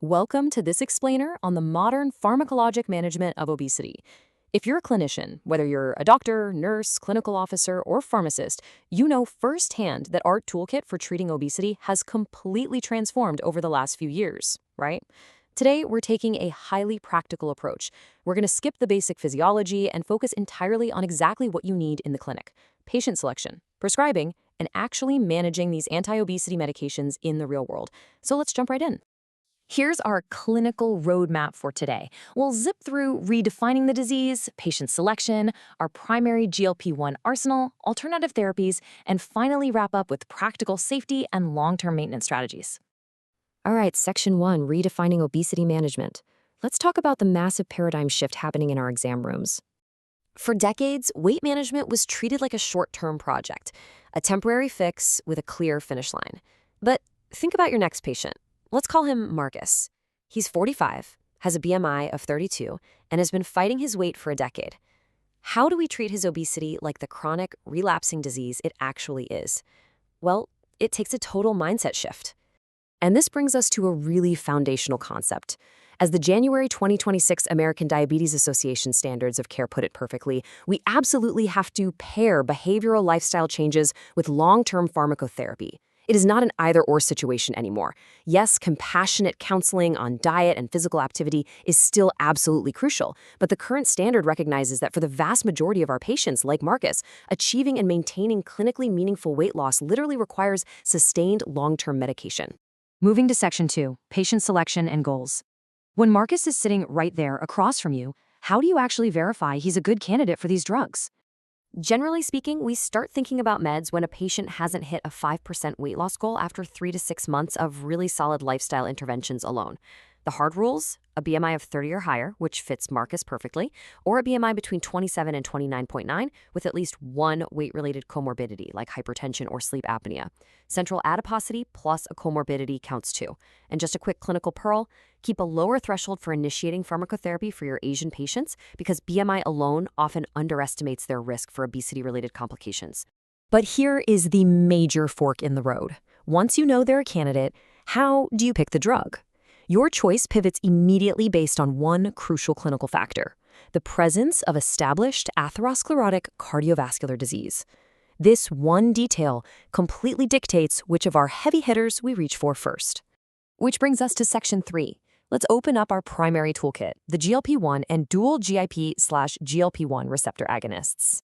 Welcome to this explainer on the modern pharmacologic management of obesity. If you're a clinician, whether you're a doctor, nurse, clinical officer, or pharmacist, you know firsthand that our toolkit for treating obesity has completely transformed over the last few years, right? Today, we're taking a highly practical approach. We're going to skip the basic physiology and focus entirely on exactly what you need in the clinic: patient selection, prescribing, and actually managing these anti-obesity medications in the real world. So let's jump right in. Here's our clinical roadmap for today. We'll zip through redefining the disease, patient selection, our primary GLP-1 arsenal, alternative therapies, and finally wrap up with practical safety and long-term maintenance strategies. All right, Section 1, redefining obesity management. Let's talk about the massive paradigm shift happening in our exam rooms. For decades, weight management was treated like a short-term project, a temporary fix with a clear finish line. But think about your next patient. Let's call him Marcus. He's 45, has a BMI of 32, and has been fighting his weight for a decade. How do we treat his obesity like the chronic, relapsing disease it actually is? Well, it takes a total mindset shift. And this brings us to a really foundational concept. As the January 2026 American Diabetes Association Standards of Care put it perfectly, we absolutely have to pair behavioral lifestyle changes with long-term pharmacotherapy. It is not an either-or situation anymore. Yes, compassionate counseling on diet and physical activity is still absolutely crucial, but the current standard recognizes that for the vast majority of our patients, like Marcus, achieving and maintaining clinically meaningful weight loss literally requires sustained long-term medication. Moving to Section 2, patient selection and goals. When Marcus is sitting right there across from you, how do you actually verify he's a good candidate for these drugs? Generally speaking, we start thinking about meds when a patient hasn't hit a 5% weight loss goal after 3 to 6 months of really solid lifestyle interventions alone. The hard rules: a BMI of 30 or higher, which fits Marcus perfectly, or a BMI between 27 and 29.9 with at least one weight-related comorbidity like hypertension or sleep apnea. Central adiposity plus a comorbidity counts too. And just a quick clinical pearl: keep a lower threshold for initiating pharmacotherapy for your Asian patients because BMI alone often underestimates their risk for obesity-related complications. But here is the major fork in the road. Once you know they're a candidate, how do you pick the drug? Your choice pivots immediately based on one crucial clinical factor: the presence of established atherosclerotic cardiovascular disease. This one detail completely dictates which of our heavy hitters we reach for first. Which brings us to Section 3. Let's open up our primary toolkit, the GLP-1 and dual GIP/GLP-1 receptor agonists.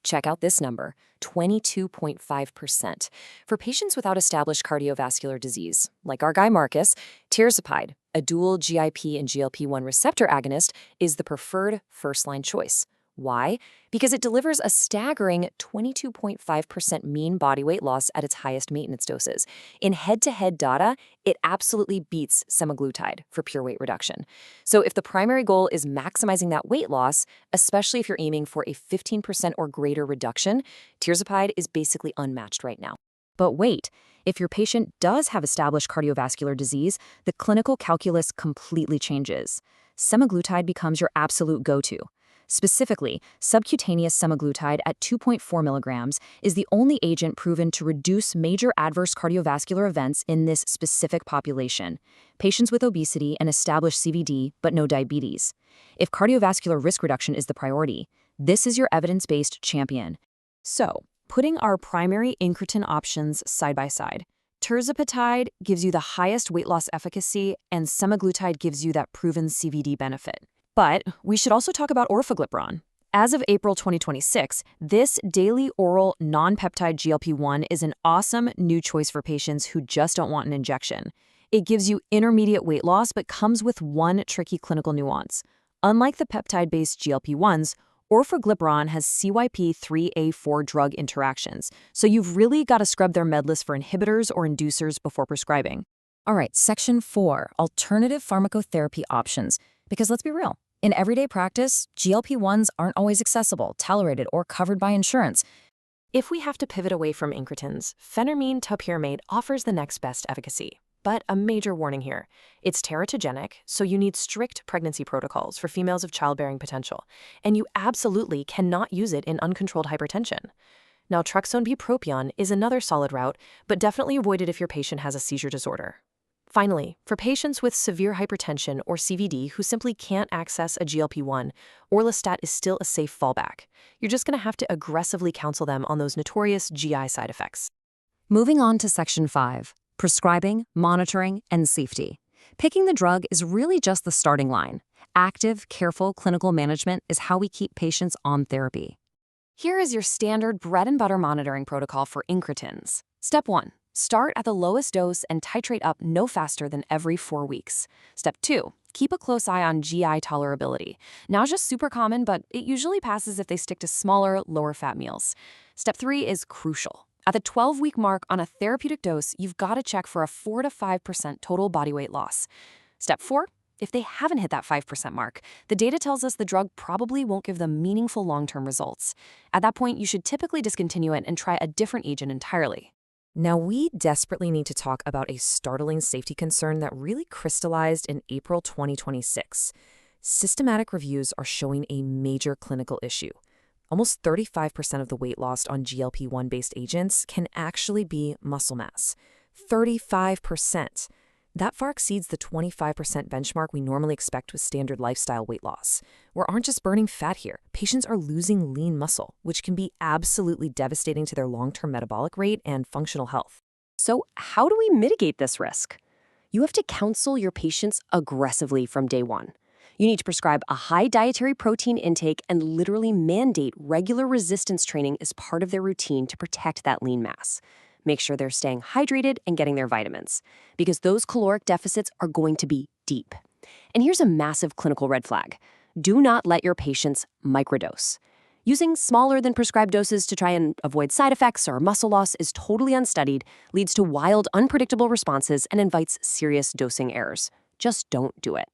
Check out this number, 22.5%. For patients without established cardiovascular disease, like our guy Marcus, Tirzepatide, a dual GIP and GLP-1 receptor agonist, is the preferred first-line choice. Why? Because it delivers a staggering 22.5% mean body weight loss at its highest maintenance doses. In head-to-head data, it absolutely beats Semaglutide for pure weight reduction. So if the primary goal is maximizing that weight loss, especially if you're aiming for a 15% or greater reduction, Tirzepatide is basically unmatched right now. But wait, if your patient does have established cardiovascular disease, the clinical calculus completely changes. Semaglutide becomes your absolute go-to. Specifically, subcutaneous semaglutide at 2.4 milligrams is the only agent proven to reduce major adverse cardiovascular events in this specific population: patients with obesity and established CVD but no diabetes. If cardiovascular risk reduction is the priority, this is your evidence-based champion. So, putting our primary incretin options side by side, Tirzepatide gives you the highest weight loss efficacy, and semaglutide gives you that proven CVD benefit. But we should also talk about orforglipron. As of April 2026, this daily oral non-peptide GLP-1 is an awesome new choice for patients who just don't want an injection. It gives you intermediate weight loss but comes with one tricky clinical nuance. Unlike the peptide-based GLP-1s, orforglipron has CYP3A4 drug interactions, so you've really got to scrub their med list for inhibitors or inducers before prescribing. All right, Section 4, alternative pharmacotherapy options. Because let's be real, in everyday practice, GLP-1s aren't always accessible, tolerated, or covered by insurance. If we have to pivot away from incretins, phentermine topiramate offers the next best efficacy. But a major warning here: it's teratogenic, so you need strict pregnancy protocols for females of childbearing potential, and you absolutely cannot use it in uncontrolled hypertension. Naltrexone bupropion is another solid route, but definitely avoid it if your patient has a seizure disorder. Finally, for patients with severe hypertension or CVD who simply can't access a GLP-1, Orlistat is still a safe fallback. You're just going to have to aggressively counsel them on those notorious GI side effects. Moving on to Section 5, prescribing, monitoring, and safety. Picking the drug is really just the starting line. Active, careful clinical management is how we keep patients on therapy. Here is your standard bread and butter monitoring protocol for incretins. Step 1. Start at the lowest dose and titrate up no faster than every 4 weeks. Step 2. Keep a close eye on GI tolerability. Nausea's super common, but it usually passes if they stick to smaller, lower-fat meals. Step 3 is crucial. At the 12-week mark on a therapeutic dose, you've got to check for a 4 to 5% total body weight loss. Step 4. If they haven't hit that 5% mark, the data tells us the drug probably won't give them meaningful long-term results. At that point, you should typically discontinue it and try a different agent entirely. Now, we desperately need to talk about a startling safety concern that really crystallized in April 2026. Systematic reviews are showing a major clinical issue. Almost 35% of the weight lost on GLP-1-based agents can actually be muscle mass. 35%. That far exceeds the 25% benchmark we normally expect with standard lifestyle weight loss. We aren't just burning fat here. Patients are losing lean muscle, which can be absolutely devastating to their long-term metabolic rate and functional health. So how do we mitigate this risk? You have to counsel your patients aggressively from day one. You need to prescribe a high dietary protein intake and literally mandate regular resistance training as part of their routine to protect that lean mass. Make sure they're staying hydrated and getting their vitamins, because those caloric deficits are going to be deep. And here's a massive clinical red flag. Do not let your patients microdose. Using smaller than prescribed doses to try and avoid side effects or muscle loss is totally unstudied, leads to wild, unpredictable responses, and invites serious dosing errors. Just don't do it.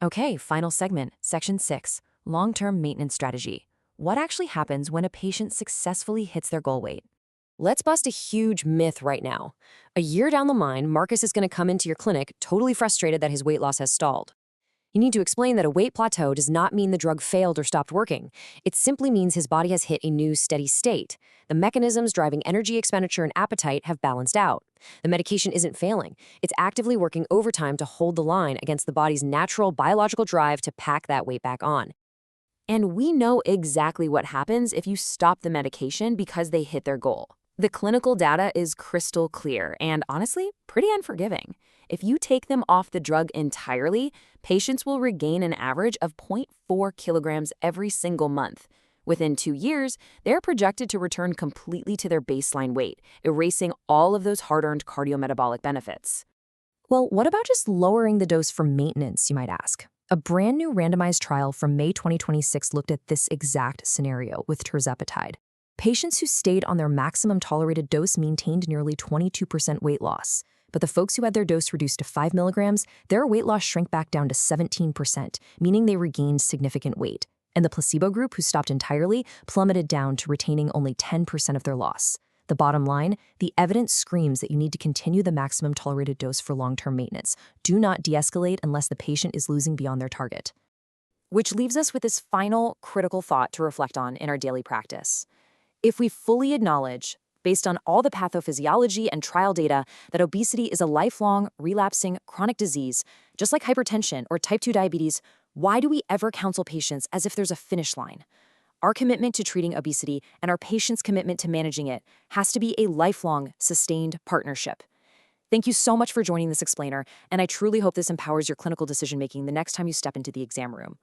Okay, final segment, Section 6, long-term maintenance strategy. What actually happens when a patient successfully hits their goal weight? Let's bust a huge myth right now. A year down the line, Marcus is going to come into your clinic totally frustrated that his weight loss has stalled. You need to explain that a weight plateau does not mean the drug failed or stopped working. It simply means his body has hit a new steady state. The mechanisms driving energy expenditure and appetite have balanced out. The medication isn't failing. It's actively working overtime to hold the line against the body's natural biological drive to pack that weight back on. And we know exactly what happens if you stop the medication because they hit their goal. The clinical data is crystal clear and, honestly, pretty unforgiving. If you take them off the drug entirely, patients will regain an average of 0.4 kilograms every single month. Within 2 years, they're projected to return completely to their baseline weight, erasing all of those hard-earned cardiometabolic benefits. Well, what about just lowering the dose for maintenance, you might ask? A brand new randomized trial from May 2026 looked at this exact scenario with Tirzepatide. Patients who stayed on their maximum tolerated dose maintained nearly 22% weight loss. But the folks who had their dose reduced to 5 milligrams, their weight loss shrank back down to 17%, meaning they regained significant weight. And the placebo group, who stopped entirely, plummeted down to retaining only 10% of their loss. The bottom line, the evidence screams that you need to continue the maximum tolerated dose for long-term maintenance. Do not de-escalate unless the patient is losing beyond their target. Which leaves us with this final critical thought to reflect on in our daily practice. If we fully acknowledge, based on all the pathophysiology and trial data, that obesity is a lifelong, relapsing, chronic disease, just like hypertension or type 2 diabetes, why do we ever counsel patients as if there's a finish line? Our commitment to treating obesity and our patients' commitment to managing it has to be a lifelong, sustained partnership. Thank you so much for joining this explainer, and I truly hope this empowers your clinical decision-making the next time you step into the exam room.